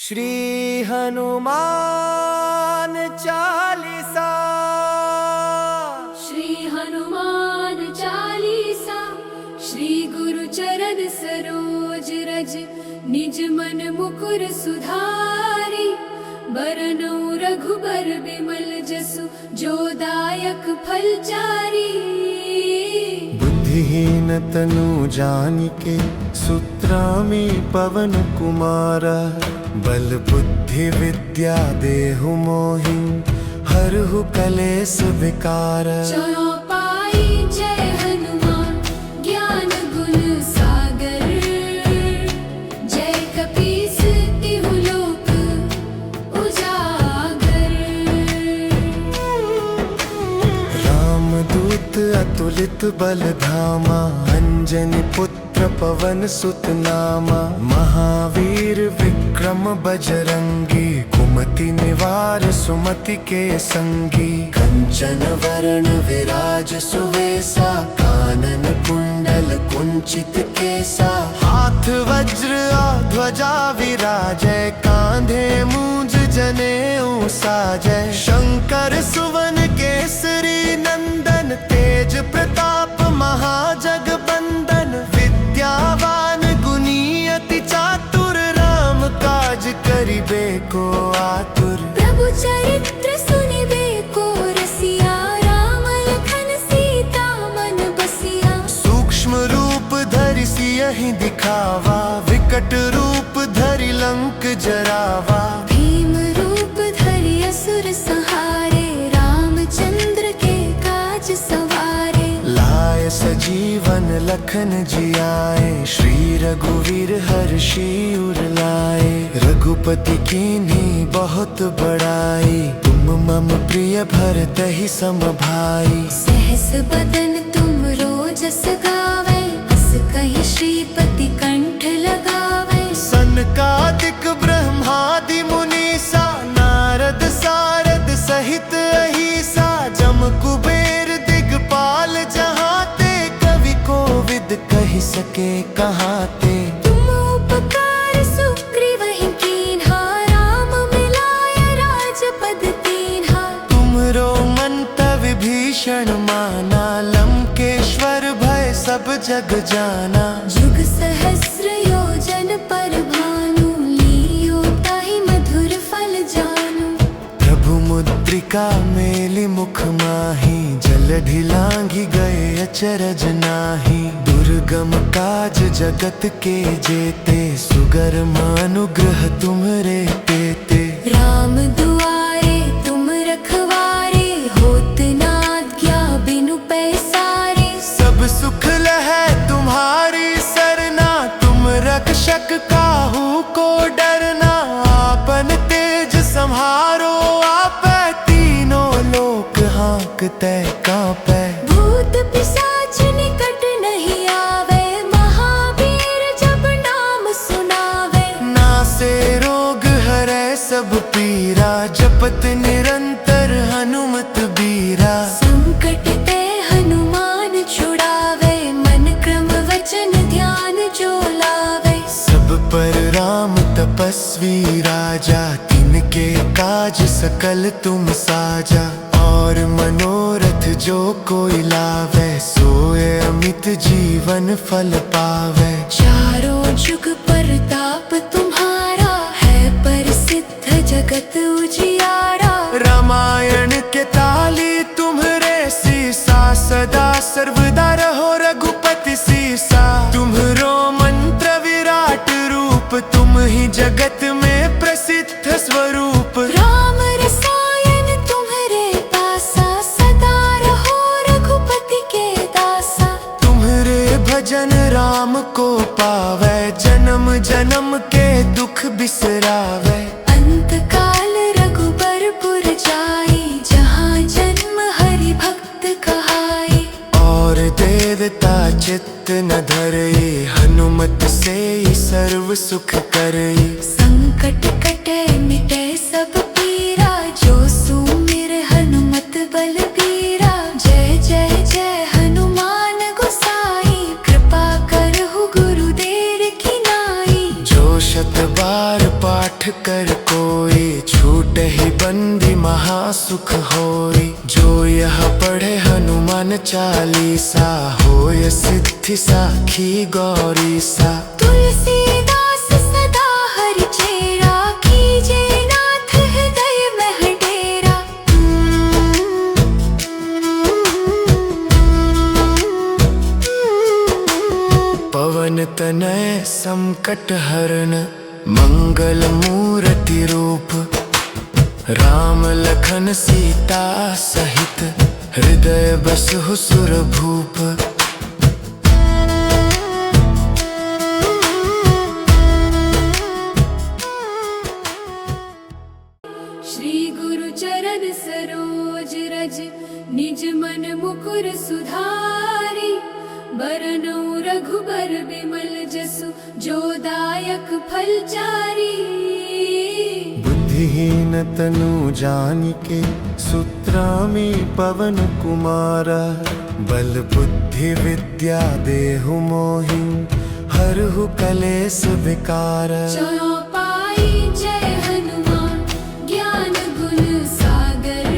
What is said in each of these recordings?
श्री हनुमान चालीसा। श्री हनुमान चालीसा। श्री गुरु चरण सरोज रज निज मन मुकुर सुधारी। बरनउँ रघुबर बिमल जसु जो दायक फल चारी। बुद्धिहीन तनु जानिके सूत्रामि पवन कुमार। बल बुद्धि विद्या देहु मोहि हरहु कलेस विकार। चौपाई जय हनुमान ज्ञान गुण सागर। जय कपीस तिहु लोक उजागर। रामदूत अतुलित बल धामा। अंजनी पुत्र पवन सुत नामा। महावीर विक्रम बजरंगी। कुमति निवार सुमति के संगी। कंचन वरण विराज सुवेसा। कानन कुंडल कुंचित केसा। हाथ वज्र ध्वजा विराजै। कांधे मूंज जनेऊ साजै। शंकर सुवन केसरी नंदन। तेज प्रताप महाजगबंदन। विद्यावान गुणी अति चातुर। राम काज करिबे को आतुर। प्रभु चरित्र सुनिबे को रसिया। राम लखन सीता मन बसिया। सूक्ष्म रूप धरि सियहि दिखावा। विकट रूप धरि लंक जरावा। भीम रूप धरि असुर संहारे। रामचंद्र के काज सवारे। लाय सजीवन लखन जियाए। श्री रघुवीर हर्षि उर लाए। रघुपति कीन्ही बहुत बड़ाई। तुम मम प्रिय भरतहि सम भाई। सहस बदन तुम रोजस गावै। अस कहि श्रीपति कंठ लगावै। सनकादिक ब्रह्मादि मुनीसा। नारद सारद सहित अहीसा। जम कुबेर दिगपाल जहाते। कवि कोविद कहि सके कहाते। तुम उपकार सुग्रीवहि कीन्हा। राम मिलाय राजपद दीन्हा। तुमरो मंतव्य भीषण माना। लंकेश्वर भय सब जग जाना। जुग सहस्र योजन पर भानु। लियो ताहि मधुर फल जानू। प्रभु मुद्रिका मेलि मुख माहि। जलधि लांघि गए अचरज नाही। दुर्गम काज जगत के जेते। सुगम अनुग्रह तुम्हरे तेते। राम दुआरे तुम रखवारे। होत न आज्ञा बिनु पैसारे। सब सुख लहै तुम्हारी सरना। तुम रक्षक काहू को डरना। आपन तेज सम्हारो आपै। तीनों लोक हाँकते कांपै। भूत पिशाच निकट नहीं आवे। महावीर जब नाम सुनावे। नासे रोग हरै सब पीरा। जपत निरंतर हनुमत बीरा। संकट ते हनुमान छुड़ावे। मन क्रम वचन ध्यान जो लावे। सब पर राम तपस्वी राजा। तिनके काज सकल तुम साजा। और मनोरथ जो कोई लावे। सोए अमित जीवन फल पावे। चारों जुग परताप तुम्हारा। है प्रसिद्ध जगत उजियारा। रामायण के ताली तुम्हरे सीसा। सदा सर्वदा रहो रघुपति सीसा। तुम्हरो मंत्र विराट रूप। तुम ही जगत में प्रसिद्ध स्वरूप। राम रसायन तुम्हरे पासा। सदा रहो रघुपति के दासा। तुम्हरे भजन राम को पावै। जन्म जन्म के दुख बिसरावै। अंत काल रघुबरपुर जाई। जहाँ जन्म हरि भक्त कहाई। और देवता चित्त न धरई। हनुमत से ही सर्व सुख करई। संकट कटे मिटे सब पीरा। जो सुमिर हनुमत बलबीरा। जय जय जय हनुमान गोसाई। कृपा करहु गुरुदेव की नाई। जो शत बार पाठ पाठ कर कोई, छूट ही बंदी महासुख होई। जो यह पढ़े हनुमान चालीसा, होय सिद्धि साखी गौरी सा। तुलसीदास सदा हरि चेरा, कीजे नाथ हृदय मह डेरा। पवन तनय संकट हरण, मंगल मूर्ति रूप। राम लखन सीता सहित, हृदय बसहु सुर भूप। श्री गुरु चरण सरोज रज, निज मन मुकुर सुधारी। बरनउँ रघुबर बिमल जसु, जो दायक फल चारि। बुद्धिहीन तनु जानिके, सूत्रामि पवन कुमारा। बल बुद्धि विद्या देहु मोहि, हरहु कलेस विकार। चौपाई जय हनुमान, ज्ञान गुण सागर।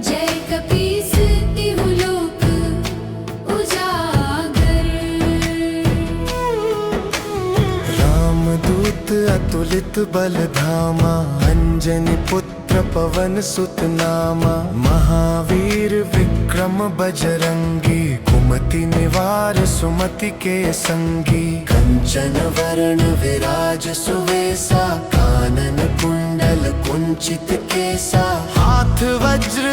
जय कपीस तिहु लोक उजागर। रामदूत अतुलित बल धामा, अंजनी पुत्र पवन सुत नामा। महावीर विक्रम बजरंगी, कुमति निवार सुमति के संगी। कंचन वरण विराज सुवेसा, कानन कुंडल कुंचित केसा। हाथ वज्र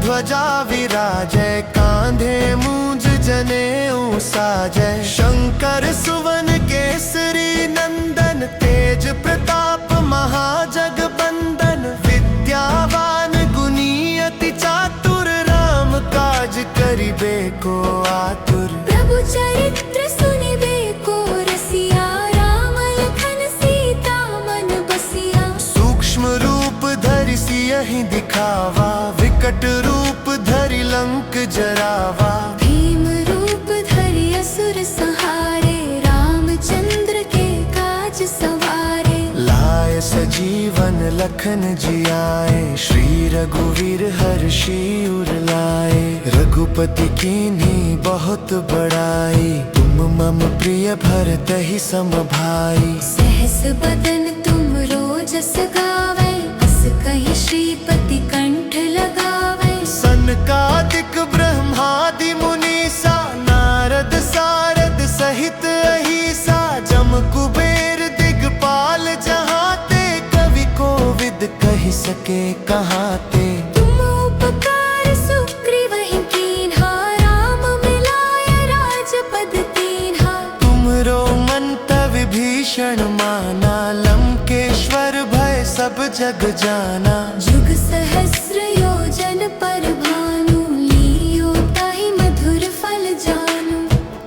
ध्वजा विराजय, कांधे मूंज जनेऊ साजय। शंकर सुवन केसरी नंदन, तेज प्रताप महाजगबंदन। विद्यावान गुणी अति चातुर, राम काज करिबे को आतुर। प्रभु चरित्र सुनिबे को रसिया, राम लखन सीता मन बसिया। सूक्ष्म रूप धरि सियहि दिखावा, विकट रूप धरि लंक जरावा। भीम रूप धरि असुर संहारे, रामचंद्र के काज सवारे। लाय सजीवन लखन जियाए, श्री रघुवीर हर्षि उर लाए। रघुपति कीन्ही बहुत बड़ाई, तुम मम प्रिय भरतहि सम भाई। सहस बदन तुम रोजस गावै, अस कहि श्रीपति कंठ लगावै। सनकादिक ब्रह्मादि मुनीसा, नारद सारद सहित अहिसा। जम कुबेर दिगपाल जहाते, कवि कोविद कहि सके कहाते। तुम उपकार सुग्रीवहि कीन्हा, राम मिलाय राजपद दीन्हा। तुमरो मंतव्य विभीषण माना, लंकेश्वर भय सब जग जाना। जुग सहस्र योजन पर भानु, लियो ताहि मधुर फल जानू।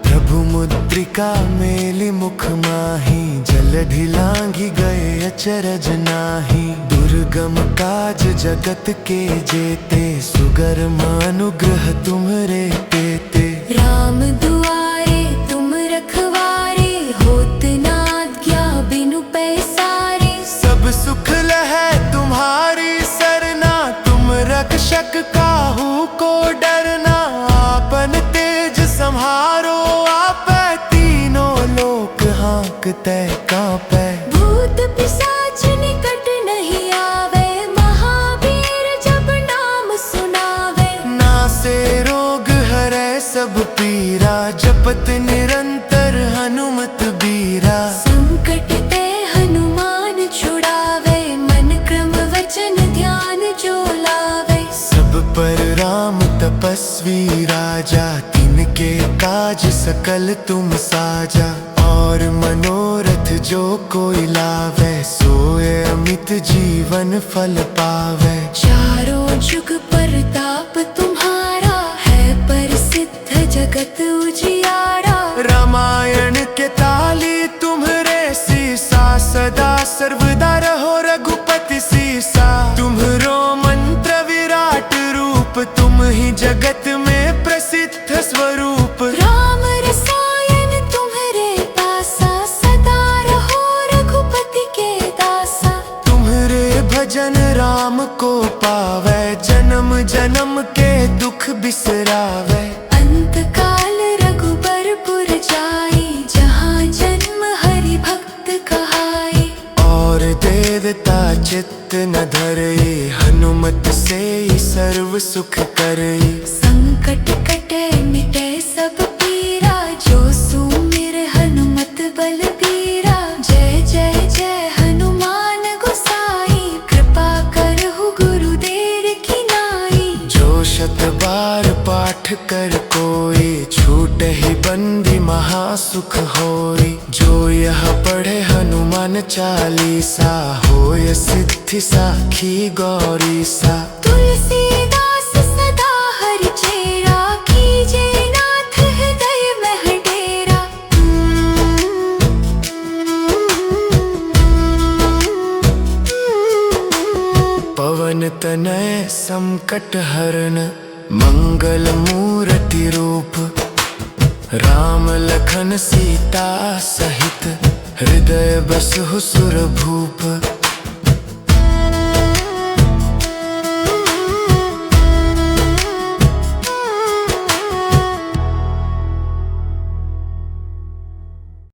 प्रभु मुद्रिका मेलि मुख माहि, जलधि लांघि गए अचरज नाहि। दुर्गम काज जगत के जेते, सुगर्म अनुग्रह तुम्हरे तेते। राम दुआरे तुम रखवारे, होत न आज्ञा बिनु पैसारे। सब सुख लहै तुम्हारी सरना, तुम रक्षक काहू को डरना। आपन तेज सम्हारो आपै, तीनों लोक हाँकते कांपै। भूत पिशाच निकट नहीं आवे, महावीर जब नाम सुनावे। नासे रोग हरै सब पीरा, जपत निरंतर हनुमत बीरा। संकट ते हनुमान छुड़ावे, मन क्रम वचन ध्यान जो लावे। सब पर राम तपस्वी राजा, तिनके काज सकल तुम साजा। और मनोरथ जो कोई लावे, सोए अमित जीवन फल पावे। चारों जुग परताप तुम्हारा, है प्रसिद्ध जगत उजियारा। रामायण के ताली तुम्हरे सीसा, सदा सर्वदा रहो रघुपति सीसा। तुम्हरो मंत्र विराट रूप, तुम ही जगत में प्रसिद्ध स्वरूप। राम रसायन तुम्हरे पासा, सदा रहो रघुपति के भजन राम को पावे, जन्म जन्म के दुख बिसरावे। अंत काल रघुबरपुर जाई, जहाँ जन्म हरि भक्त कहाई। और देवता चित्त न धरई, हनुमत से ही सर्व सुख करई। संकट कटे मिटे सब पीरा, जो सुमिर हनुमत बलबीरा। जय जय जय हनुमान गोसाई, कृपा करहु गुरुदेव की नाई। जो शत बार पाठ कर कोई, छूटे ही बंदी महासुख होई। जो यह पढ़े हनुमान चालीसा, होय सिद्धि साखी गौरीसा। तुलसीदास सदा हरि चेरा, कीजे नाथ हृदय मह डेरा। पवन तनय संकट हरण, मंगल मूर्ति रूप। राम लखन सीता सहित, हृदय बसहु सुर भूप।